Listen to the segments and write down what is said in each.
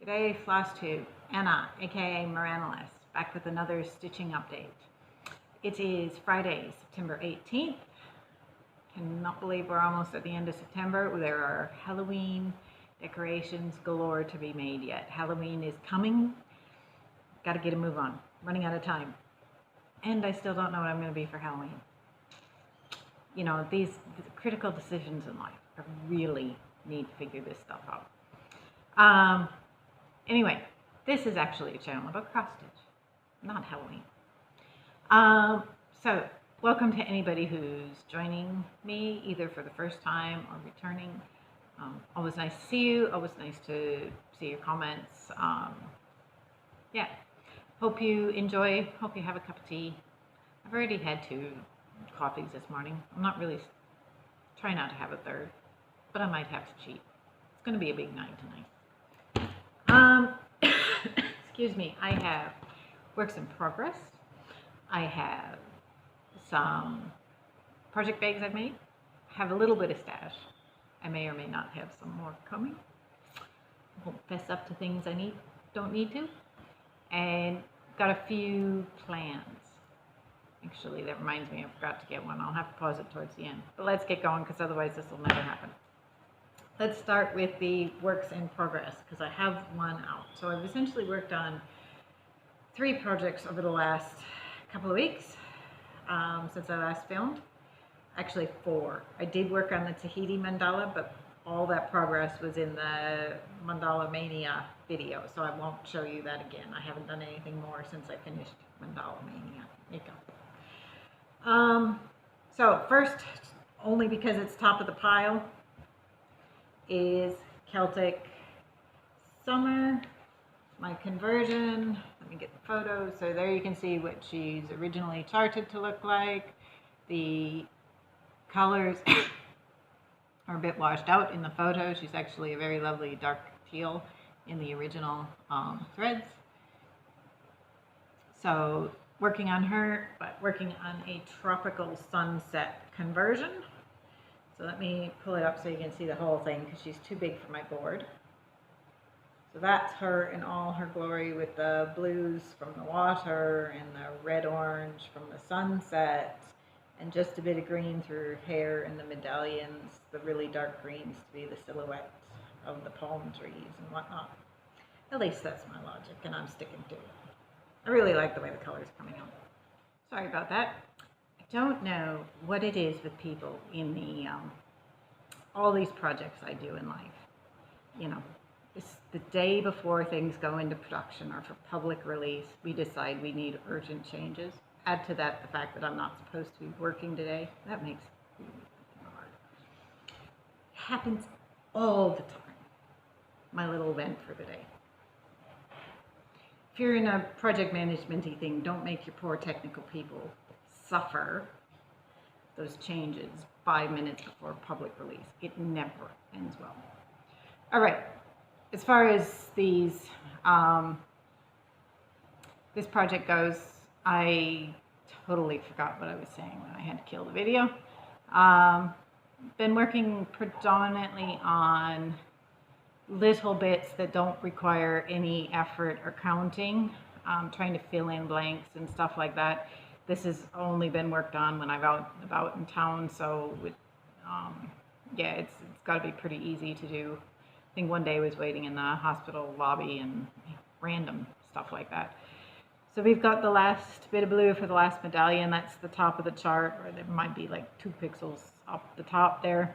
G'day Flosstube, Anna, aka Moranalis, back with another stitching update. It is Friday, September 18th. Cannot believe we're almost at the end of September. There are Halloween decorations galore to be made yet. Halloween is coming. Got to get a move on. Running out of time. And I still don't know what I'm going to be for Halloween. You know, these critical decisions in life. I really need to figure this stuff out. Anyway, this is actually a channel about cross stitch, not Halloween. So welcome to anybody who's joining me either for the first time or returning. Always nice to see you. Always nice to see your comments. Yeah, hope you enjoy. Hope you have a cup of tea. I've already had 2 coffees this morning. I'm not really trying not to have a third, but I might have to cheat. It's going to be a big night tonight. Excuse me, I have works in progress. I have some project bags I've made. I have a little bit of stash. I may or may not have some more coming. I won't fess up to things I don't need to. And got a few plans. Actually, that reminds me, I forgot to get one. I'll have to pause it towards the end. But let's get going, because otherwise this will never happen. Let's start with the works in progress, because I have one out. So I've essentially worked on 3 projects over the last couple of weeks since I last filmed. Actually 4. I did work on the Tahiti mandala, but all that progress was in the Mandala Mania video, so I won't show you that again. I haven't done anything more since I finished Mandala Mania makeup. So first, only because it's top of the pile, is Celtic Summer, my conversion. Let me get the photos. So there you can see what she's originally charted to look like. The colors are a bit washed out in the photo. She's actually a very lovely dark teal in the original threads. So working on her, but working on a tropical sunset conversion. So let me pull it up so you can see the whole thing, because she's too big for my board. So that's her in all her glory, with the blues from the water and the red-orange from the sunset, and just a bit of green through her hair and the medallions, the really dark greens to be the silhouette of the palm trees and whatnot. At least that's my logic, and I'm sticking to it. I really like the way the colors are coming out. Sorry about that. Don't know what it is with people in the all these projects I do in life. You know, it's the day before things go into production or for public release, we decide we need urgent changes. Add to that the fact that I'm not supposed to be working today. That makes it really hard. It happens all the time. My little vent for the day. If you're in a project management-y thing, don't make your poor technical people suffer those changes 5 minutes before public release. It never ends well. All right, as far as these this project goes, I totally forgot what I was saying when I had to kill the video. Been working predominantly on little bits that don't require any effort or counting, trying to fill in blanks and stuff like that. This has only been worked on when I'm out about in town, so with, yeah, it's got to be pretty easy to do. I think one day I was waiting in the hospital lobby and random stuff like that. So we've got the last bit of blue for the last medallion. That's the top of the chart, or there might be like 2 pixels up the top there.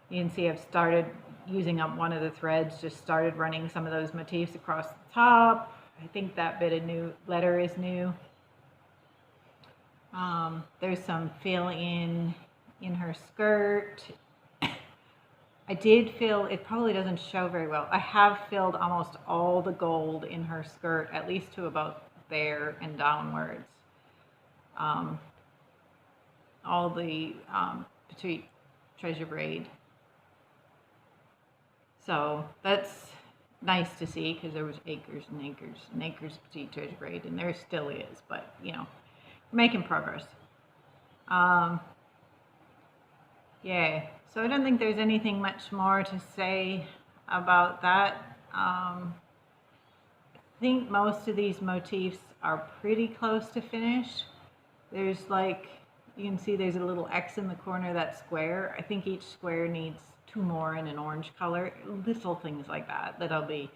You can see I've started using up one of the threads, just started running some of those motifs across the top. I think that bit of new letter is new. There's some fill in her skirt. I did fill, it probably doesn't show very well. I have filled almost all the gold in her skirt, at least to about there and downwards. All the petite treasure braid. So that's nice to see, because there was acres and acres and acres of petite treasure braid, and there still is, but you know, we're making progress. Yeah, so I don't think there's anything much more to say about that. I think most of these motifs are pretty close to finished. There's like, you can see there's a little X in the corner of that square. I think each square needs 2 more in an orange color. Little things like that, that'll be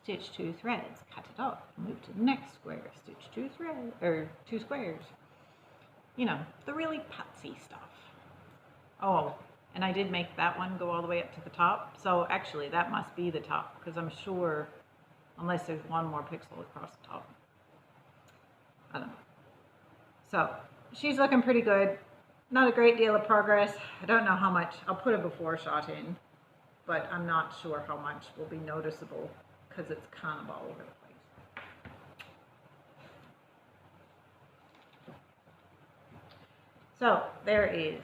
stitch 2 threads, cut it off, move to the next square, stitch 2 threads, or 2 squares. You know, the really putsy stuff. Oh, and I did make that one go all the way up to the top. So actually that must be the top, because I'm sure, unless there's one more pixel across the top. I don't know. So she's looking pretty good. Not a great deal of progress. I don't know how much. I'll put a before shot in, but I'm not sure how much will be noticeable because it's kind of all over the place. So there is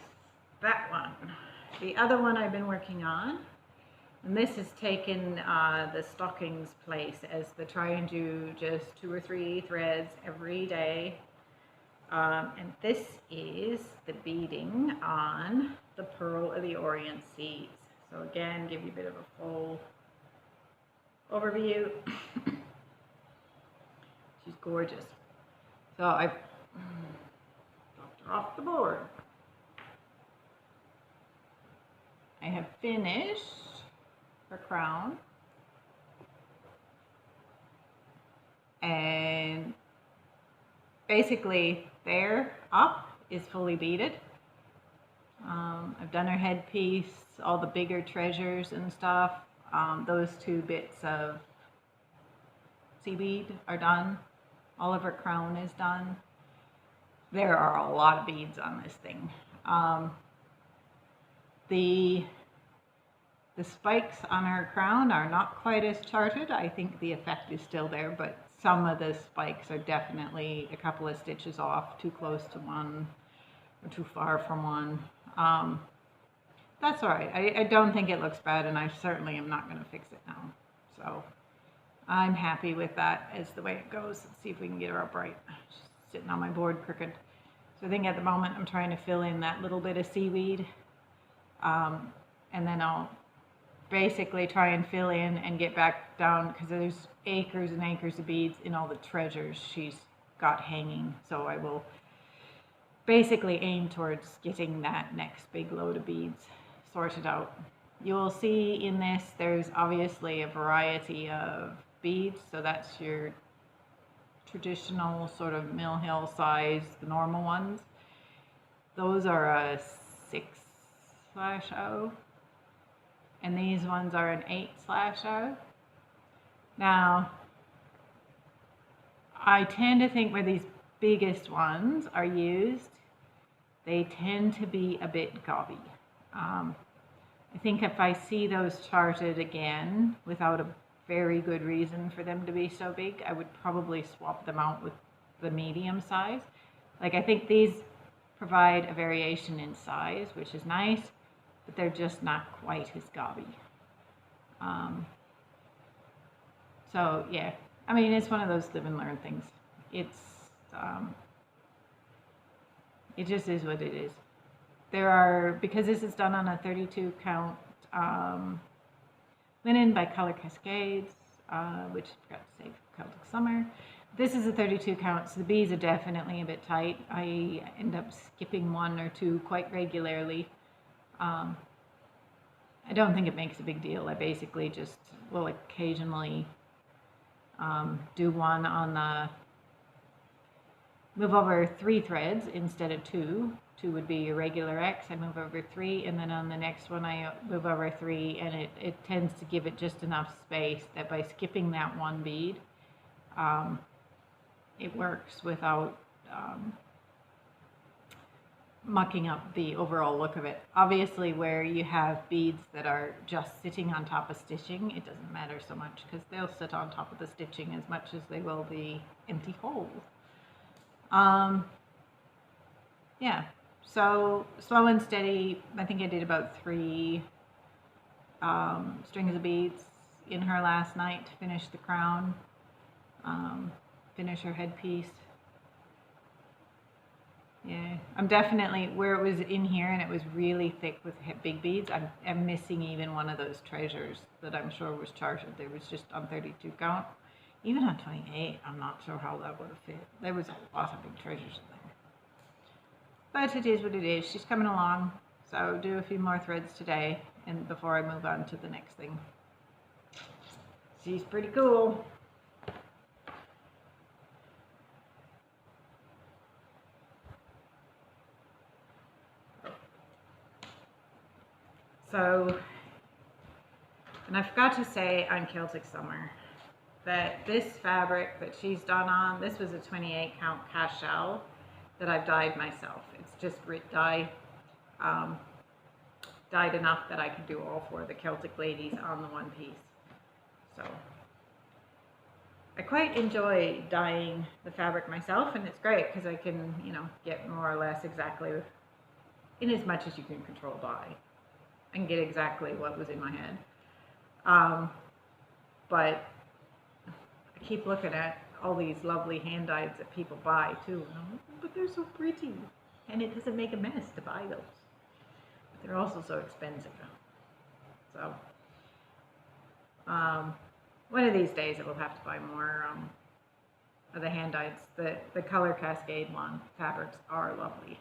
that one. The other one I've been working on, and this has taken the stockings place as the try and do just 2 or 3 threads every day. And this is the beading on the Pearl of the Orient seeds. So again, give you a bit of a full overview. She's gorgeous. So I've dropped her off the board. I have finished her crown. And basically there up is fully beaded. I've done her headpiece, all the bigger treasures and stuff. Those 2 bits of seaweed are done. All of her crown is done. There are a lot of beads on this thing. The spikes on her crown are not quite as charted. I think the effect is still there, but some of the spikes are definitely a couple of stitches off, too close to one or too far from one. That's all right. I don't think it looks bad, and I certainly am not going to fix it now. So I'm happy with that as the way it goes. Let's see if we can get her upright. She's sitting on my board crooked. So I think at the moment I'm trying to fill in that little bit of seaweed, and then I'll basically try and fill in and get back down, because there's acres and acres of beads in all the treasures she's got hanging. So I will basically aim towards getting that next big load of beads sorted out. You will see in this there's obviously a variety of beads. So that's your traditional sort of Mill Hill size, the normal ones. Those are a 6/0. And these ones are an 8/0. Now, I tend to think where these biggest ones are used, they tend to be a bit gobby. I think if I see those charted again without a very good reason for them to be so big, I would probably swap them out with the medium size. Like, I think these provide a variation in size, which is nice, but they're just not quite as gobby. So yeah, I mean, it's one of those live and learn things. It's it just is what it is. There are, because this is done on a 32 count linen by Color Cascades, which I forgot to say for Celtic Summer. This is a 32 count, so the beads are definitely a bit tight. I end up skipping 1 or 2 quite regularly. I don't think it makes a big deal. I basically just will occasionally do one on the move over 3 threads instead of 2. 2 would be your regular X. I move over 3, and then on the next one I move over 3, and it tends to give it just enough space that by skipping that 1 bead, it works without mucking up the overall look of it. Obviously, where you have beads that are just sitting on top of stitching, it doesn't matter so much, because they'll sit on top of the stitching as much as they will the empty holes. Yeah, so slow and steady. I think I did about 3 strings of beads in her last night to finish the crown, finish her headpiece. Yeah, I'm definitely, where it was in here and it was really thick with big beads, I'm missing even one of those treasures that I'm sure was charted. There was just on 32 count. Even on 28, I'm not sure how that would have fit. There was a lot of big treasures in there. But it is what it is. She's coming along. So I'll do a few more threads today and before I move on to the next thing. She's pretty cool. So, and I forgot to say on Celtic Summer that this fabric that she's done on, this was a 28 count cast shell that I've dyed myself. It's just grit dye, dyed enough that I could do all four of the Celtic ladies on the one piece. So I quite enjoy dyeing the fabric myself, and it's great because I can, you know, get more or less exactly, in as much as you can control dye, and get exactly what was in my head. But I keep looking at all these lovely hand dyes that people buy too, and I'm like, but they're so pretty, and it doesn't make a mess to buy those. But they're also so expensive. So one of these days I will have to buy more of the hand dyes. The Color Cascade one fabrics are lovely.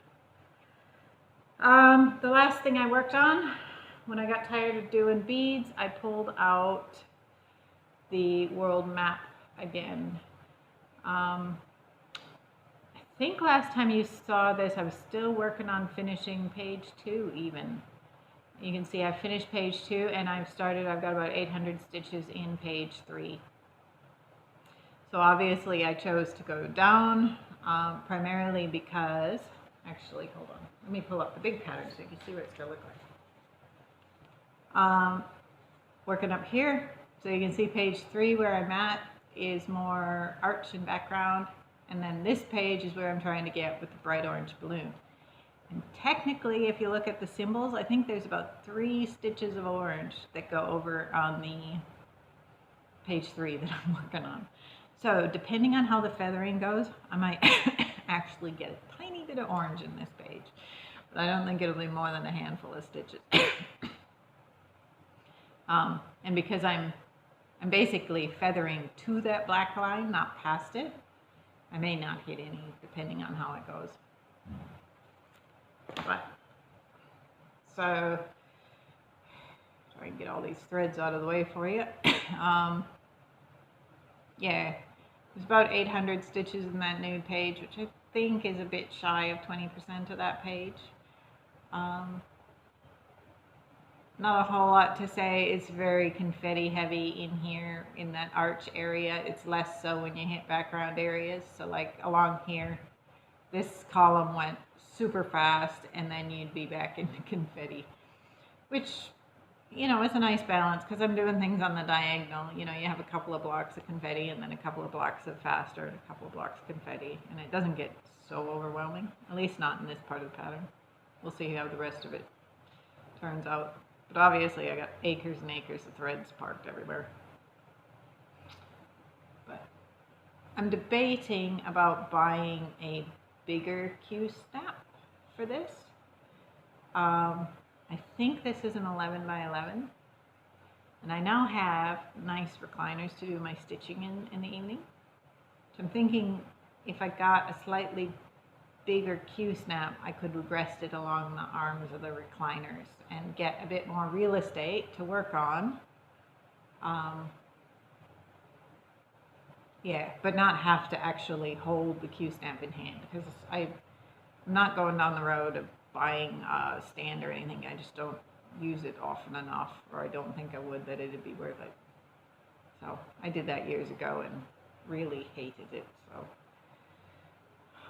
The last thing I worked on, when I got tired of doing beads, I pulled out the world map again. I think last time you saw this, I was still working on finishing page 2 even. You can see I finished page 2 and I've got about 800 stitches in page 3. So obviously I chose to go down, primarily because, actually hold on, let me pull up the big pattern so you can see what it's going to look like. Working up here, so you can see page 3 where I'm at is more arch and background, and then this page is where I'm trying to get with the bright orange balloon. And technically, if you look at the symbols, I think there's about 3 stitches of orange that go over on the page 3 that I'm working on. So depending on how the feathering goes, I might actually get a tiny bit of orange in this page, but I don't think it'll be more than a handful of stitches. And because I'm basically feathering to that black line, not past it, I may not hit any depending on how it goes. But, so, try and get all these threads out of the way for you. Yeah, there's about 800 stitches in that nude page, which I think is a bit shy of 20% of that page. Not a whole lot to say. It's very confetti heavy in here in that arch area. It's less so when you hit background areas. So like along here, this column went super fast and then you'd be back into confetti, which, you know, it's a nice balance because I'm doing things on the diagonal. You know, you have a couple of blocks of confetti and then a couple of blocks of faster and a couple of blocks of confetti, and it doesn't get so overwhelming, at least not in this part of the pattern. We'll see how the rest of it turns out. But obviously I got acres and acres of threads parked everywhere. But I'm debating about buying a bigger Q-snap for this. I think this is an 11 by 11. And I now have nice recliners to do my stitching in the evening. So I'm thinking if I got a slightly bigger Q-snap, I could rest it along the arms of the recliners and get a bit more real estate to work on. Yeah, but not have to actually hold the Q-snap in hand, because I'm not going down the road of buying a stand or anything. I just don't use it often enough, or I don't think I would, that it'd be worth it. So I did that years ago and really hated it. So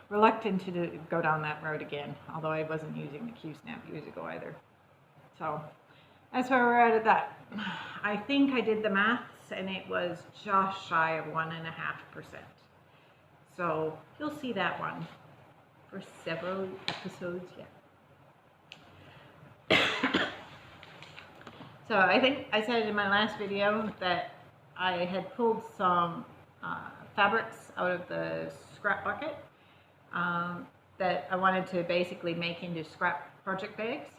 reluctant to go down that road again, although I wasn't using the Q-snap years ago either. So that's where we're at that. I think I did the maths and it was just shy of 1.5%. So you'll see that one for several episodes yet. So I think I said in my last video that I had pulled some fabrics out of the scrap bucket that I wanted to basically make into scrap project bags.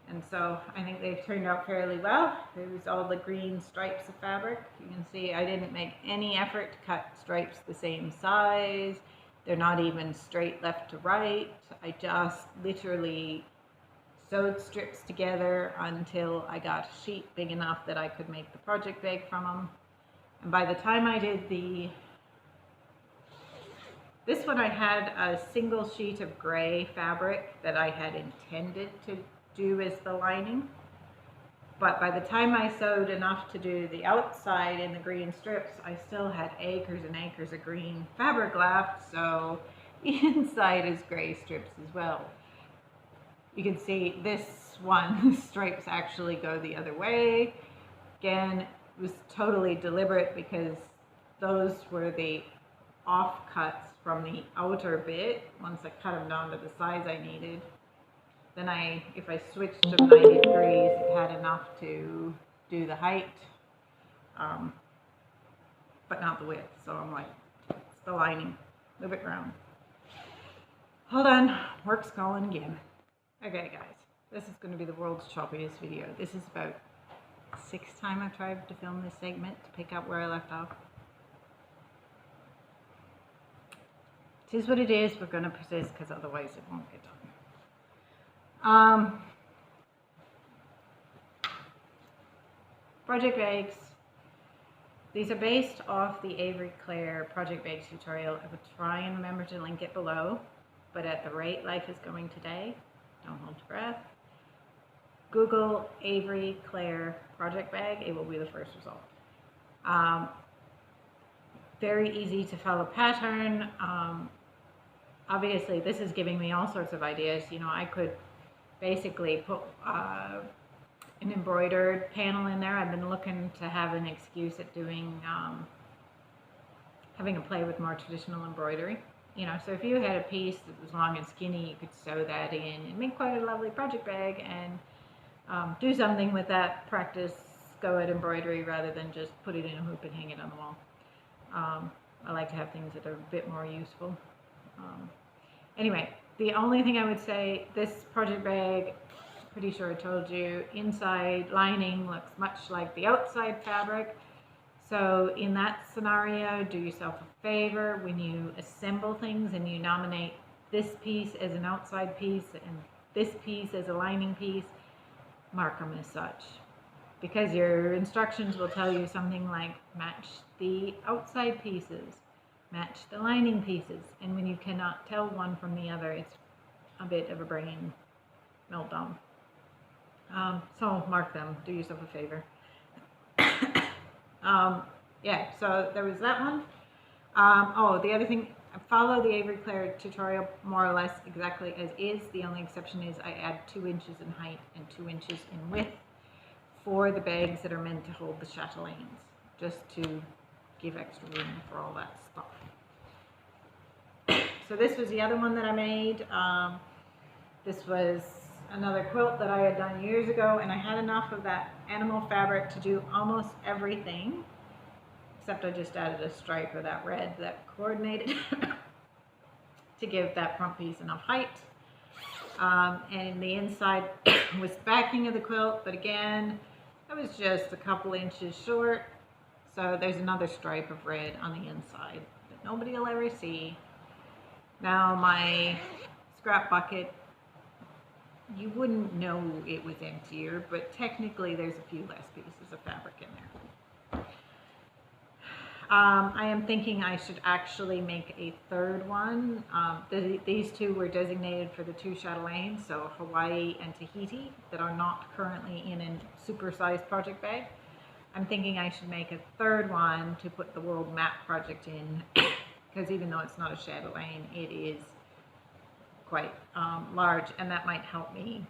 And so I think they've turned out fairly well. There's all the green stripes of fabric. You can see I didn't make any effort to cut stripes the same size. They're not even straight left to right. I just literally sewed strips together until I got a sheet big enough that I could make the project bag from them. And by the time I did this one, I had a single sheet of gray fabric that I had intended to do as the lining. But by the time I sewed enough to do the outside in the green strips, I still had acres and acres of green fabric left, so the inside is gray strips as well. You can see this one, the stripes actually go the other way. Again, it was totally deliberate because those were the offcuts from the outer bit. Once I cut them down to the size I needed, then if I switched them 90 degrees, it had enough to do the height, but not the width. So I'm like, it's the lining, move it around. Hold on, work's going again. Okay guys, this is going to be the world's choppiest video. This is about the 6th time I've tried to film this segment to pick up where I left off. It is what it is. We're going to persist because otherwise it won't get done. Project bags. These are based off the Avery Clare project bag tutorial. I will try and remember to link it below, but at the rate life is going today, don't hold your breath. Google Avery Clare project bag. It will be the first result. Very easy to follow pattern. Obviously, this is giving me all sorts of ideas. You know, I could basically put an embroidered panel in there. I've been looking to have an excuse at doing, having a play with more traditional embroidery. You know, so if you had a piece that was long and skinny, you could sew that in and make quite a lovely project bag and do something with that, practice, go at embroidery rather than just put it in a hoop and hang it on the wall. I like to have things that are a bit more useful. Anyway, the only thing I would say, this project bag, pretty sure I told you, inside lining looks much like the outside fabric. So in that scenario, do yourself a favor when you assemble things and you nominate this piece as an outside piece and this piece as a lining piece, mark them as such. Because your instructions will tell you something like match the outside pieces, match the lining pieces, and when you cannot tell one from the other, it's a bit of a brain meltdown. So mark them, do yourself a favor. Yeah, so there was that one. Oh, the other thing, follow the Avery Clare tutorial more or less exactly as is. The only exception is I add 2 inches in height and 2 inches in width for the bags that are meant to hold the chatelaines, just to give extra room for all that stuff. So this was the other one that I made. This was another quilt that I had done years ago, and I had enough of that animal fabric to do almost everything, except I just added a stripe of that red that coordinated to give that front piece enough height. And the inside was backing of the quilt, but again, that was just a couple inches short. So there's another stripe of red on the inside that nobody will ever see. Now my scrap bucket, you wouldn't know it was emptier, but technically there's a few less pieces of fabric in there. I am thinking I should actually make a third one. These two were designated for the 2 chatelaines, so Hawaii and Tahiti, that are not currently in a super-sized project bag. I'm thinking I should make a third one to put the world map project in, because even though it's not a chatelaine, it is quite large, and that might help me.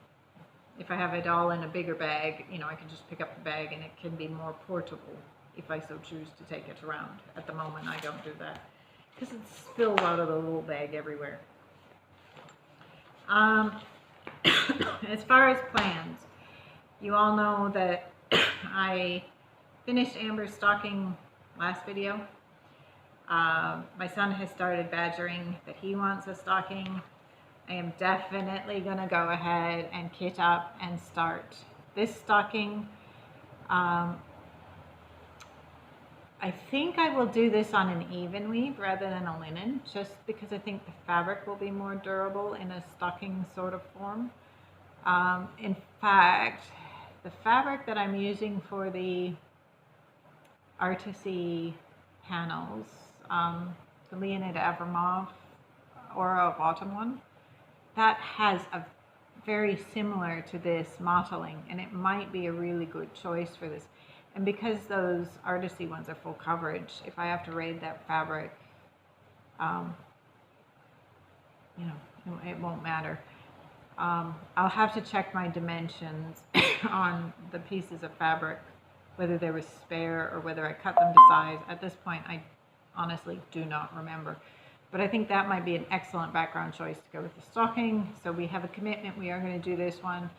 If I have it all in a bigger bag, you know, I can just pick up the bag and it can be more portable if I so choose to take it around. At the moment, I don't do that because it spills out of the little bag everywhere. As far as plans, you all know that I finished Amber's stocking last video. My son has started badgering that he wants a stocking. I am definitely going to go ahead and kit up and start this stocking. I think I will do this on an even weave rather than a linen, just because I think the fabric will be more durable in a stocking sort of form. In fact, the fabric that I'm using for the Artisy panels, the Leonid Avramov Aura of Autumn one, that has a very similar to this mottling, and it might be a really good choice for this. And because those Artisy ones are full coverage, if I have to raid that fabric, you know, it won't matter. I'll have to check my dimensions on the pieces of fabric, whether they were spare or whether I cut them to size. At this point, I honestly do not remember. But I think that might be an excellent background choice to go with the stocking. So we have a commitment. We are going to do this one.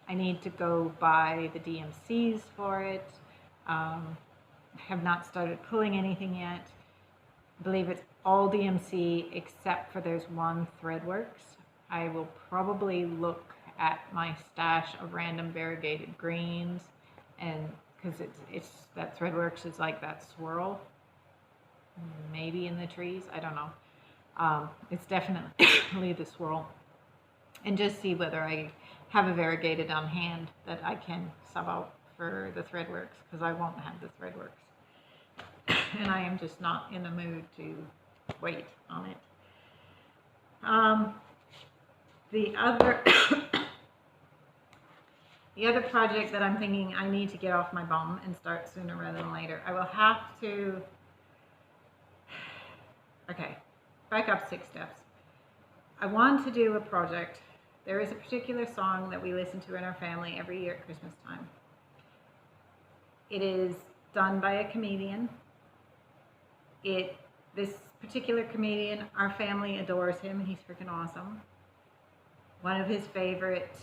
I need to go buy the DMCs for it. Have not started pulling anything yet. I believe it's all DMC except for there's one Threadworks. I will probably look at my stash of random variegated greens, and because it's that Threadworks is like that swirl, maybe in the trees, I don't know. It's definitely the swirl, and just see whether I have a variegated on hand that I can sub out for the Threadworks, because I won't have the Threadworks, and I am just not in the mood to wait on it. The other project that I'm thinking I need to get off my bum and start sooner rather than later, I will have to, okay, back up 6 steps. I want to do a project. There is a particular song that we listen to in our family every year at Christmas time. It is done by a comedian. This particular comedian, our family adores him. He's freaking awesome. One of his favorite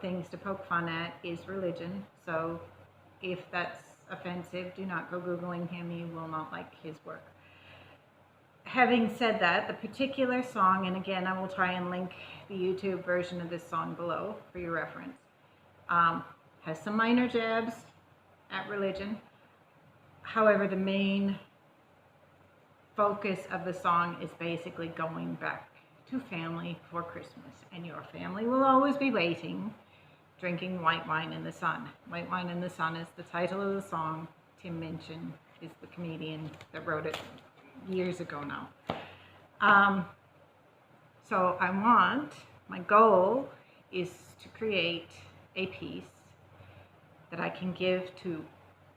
things to poke fun at is religion. So if that's offensive, do not go Googling him. You will not like his work. Having said that, the particular song, and again, I will try and link the YouTube version of this song below for your reference, has some minor jabs at religion. However, the main focus of the song is basically going back to family for Christmas, and your family will always be waiting, drinking white wine in the sun. White Wine in the Sun is the title of the song. Tim Minchin is the comedian that wrote it years ago now. So my goal is to create a piece that I can give to,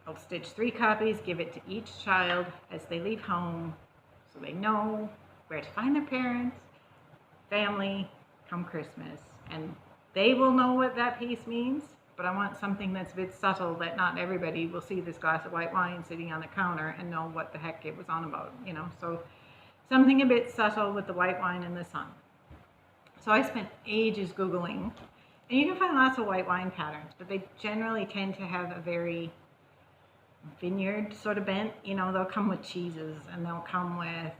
I'll stitch 3 copies, give it to each child as they leave home, so they know where to find their parents, family, come Christmas. And they will know what that piece means, but I want something that's a bit subtle, that not everybody will see this glass of white wine sitting on the counter and know what the heck it was on about, you know. So something a bit subtle with the white wine in the sun. So I spent ages Googling, and you can find lots of white wine patterns, but they generally tend to have a very vineyard sort of bent. You know, they'll come with cheeses, and they'll come with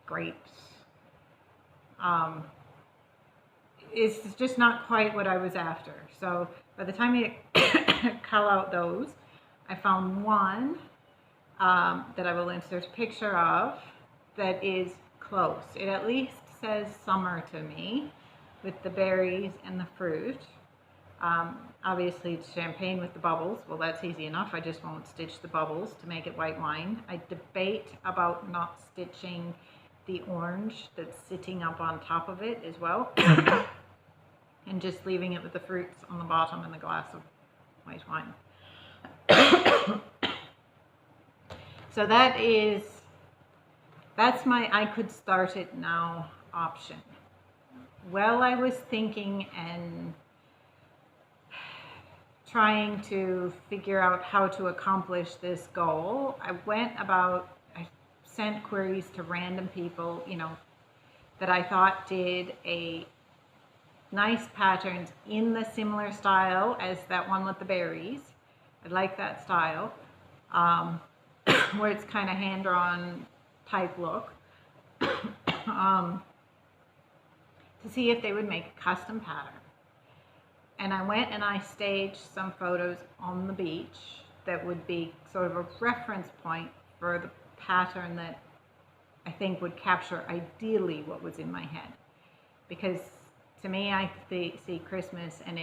grapes. It's just not quite what I was after. So by the time you cull out those, I found one that I will insert a picture of that is close. It at least says summer to me, with the berries and the fruit. Obviously it's champagne with the bubbles. Well, that's easy enough. I just won't stitch the bubbles to make it white wine. I debate about not stitching the orange that's sitting up on top of it as well, and just leaving it with the fruits on the bottom and the glass of white wine. So that's my I could start it now option. Well, I was thinking and trying to figure out how to accomplish this goal, I sent queries to random people, you know, that I thought did a nice patterns in the similar style as that one with the berries. I like that style, where it's kind of hand-drawn type look. to see if they would make a custom pattern. And I went and I staged some photos on the beach that would be sort of a reference point for the pattern that I think would capture ideally what was in my head. Because to me, I see Christmas and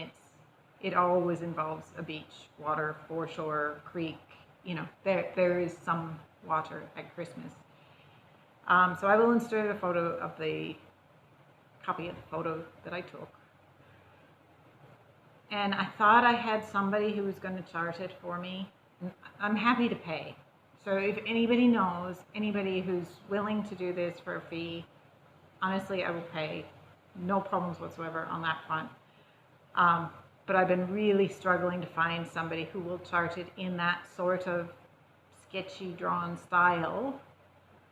it always involves a beach, water, foreshore, creek, you know, there is some water at Christmas. So I will insert a photo of the copy of the photo that I took. And I thought I had somebody who was going to chart it for me. I'm happy to pay. So if anybody knows, anybody who's willing to do this for a fee, honestly, I will pay. No problems whatsoever on that front. But I've been really struggling to find somebody who will chart it in that sort of sketchy drawn style.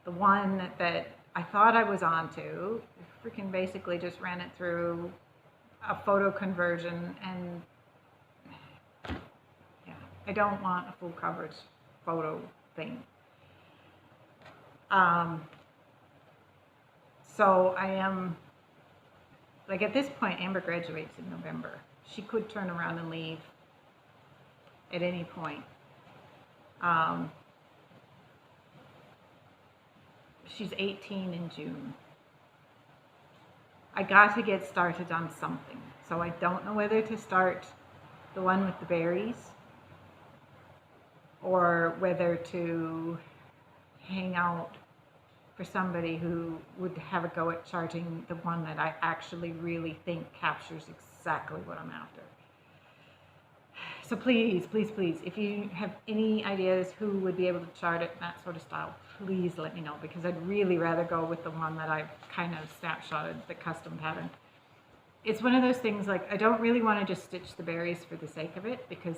The one that I thought I was onto, freaking basically just ran it through a photo conversion, and yeah, I don't want a full coverage photo thing. So I am, like, at this point, Amber graduates in November. She could turn around and leave at any point. She's 18 in June. I got to get started on something. So I don't know whether to start the one with the berries or whether to hang out for somebody who would have a go at charting the one that I actually really think captures exactly what I'm after. So please, please, please, if you have any ideas who would be able to chart it in that sort of style, please let me know, because I'd really rather go with the one that I've kind of snapshotted, the custom pattern. It's one of those things, like, I don't really want to just stitch the berries for the sake of it, because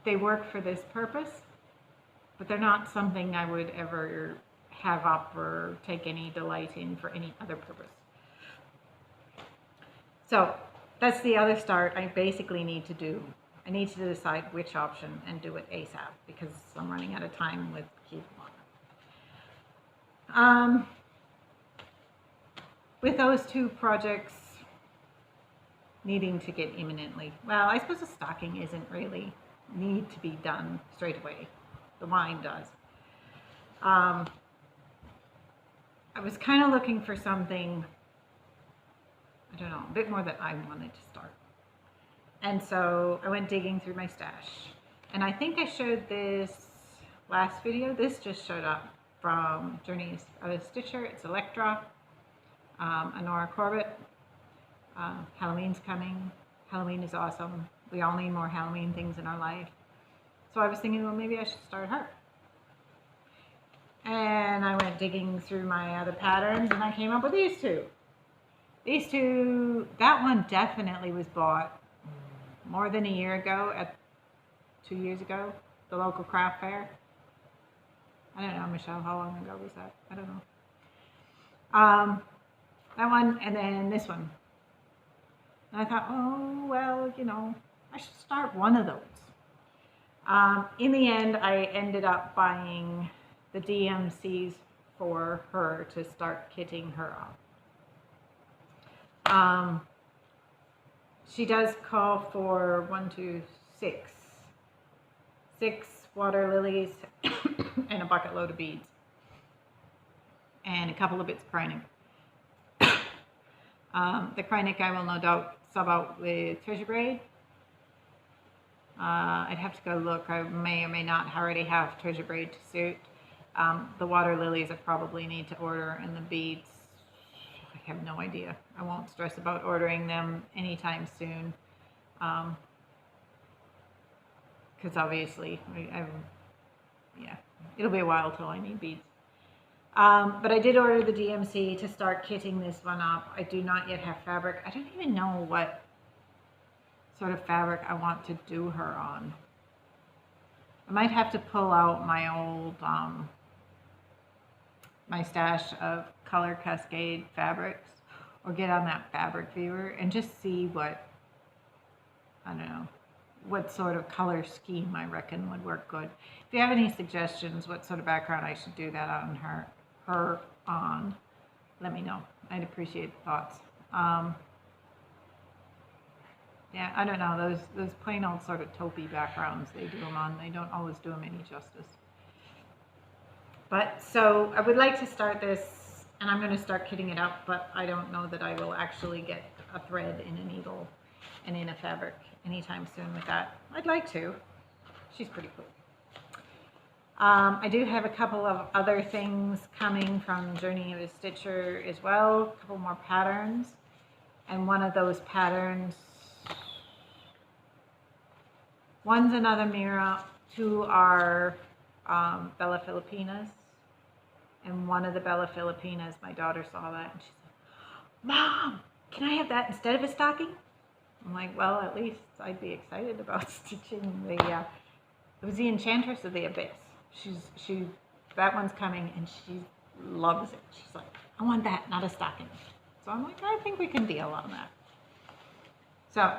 they work for this purpose, but they're not something I would ever have up or take any delight in for any other purpose. So that's the other start I basically need to do. I need to decide which option and do it ASAP, because I'm running out of time with Keith. With those two projects needing to get imminently, well, I suppose the stocking isn't really need to be done straight away. The wine does. I was kind of looking for something, I don't know, a bit more that I wanted to start. And so I went digging through my stash. And I think I showed this last video. This just showed up from Journeys of a Stitcher. It's Electra, Honora Corbett. Halloween's coming. Halloween is awesome. We all need more Halloween things in our life. So I was thinking, well, maybe I should start her. And I went digging through my other patterns, and I came up with these two. These two, that one definitely was bought more than a year ago, 2 years ago, the local craft fair. I don't know, Michelle, how long ago was that? I don't know. That one, and then this one. And I thought, oh, well, you know, I should start one of those. In the end, I ended up buying the DMCs for her to start kitting her up. She does call for 6 water lilies and a bucket load of beads and a couple of bits of Kreinik. The Kreinik I will no doubt sub out with Treasure Braid. I'd have to go look. I may or may not already have Treasure Braid to suit. The water lilies I probably need to order, and the beads, I have no idea. I won't stress about ordering them anytime soon, because obviously, yeah, it'll be a while till I need beads. But I did order the DMC to start kitting this one up. I do not yet have fabric. I don't even know what sort of fabric I want to do her on. I might have to pull out my old, my stash of Color Cascade fabrics, or get on that fabric viewer and just see what, I don't know, what sort of color scheme I reckon would work good. If you have any suggestions what sort of background I should do that on her on, let me know. I'd appreciate the thoughts. Yeah, I don't know, those plain old sort of taupey backgrounds they do them on, they don't always do them any justice. But so I would like to start this, and I'm going to start kitting it up, but I don't know that I will actually get a thread in a needle and in a fabric anytime soon with that. I'd like to. She's pretty cool. I do have a couple of other things coming from Journey of a Stitcher as well, a couple more patterns. And one of those patterns, one's another mirror, two are Bellafilipinas. And one of the Bellafilipinas, my daughter saw that and she said, "Mom, can I have that instead of a stocking?" I'm like, well, at least I'd be excited about stitching the, it was the Enchantress of the Abyss. That one's coming and she loves it. She's like, "I want that, not a stocking." So I'm like, I think we can deal on that. So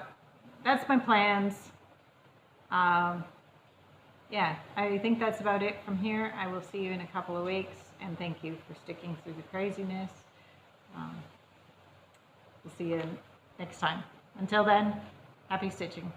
that's my plans. Yeah, I think that's about it from here. I will see you in a couple of weeks, and thank you for sticking through the craziness. We'll see you next time. Until then, happy stitching.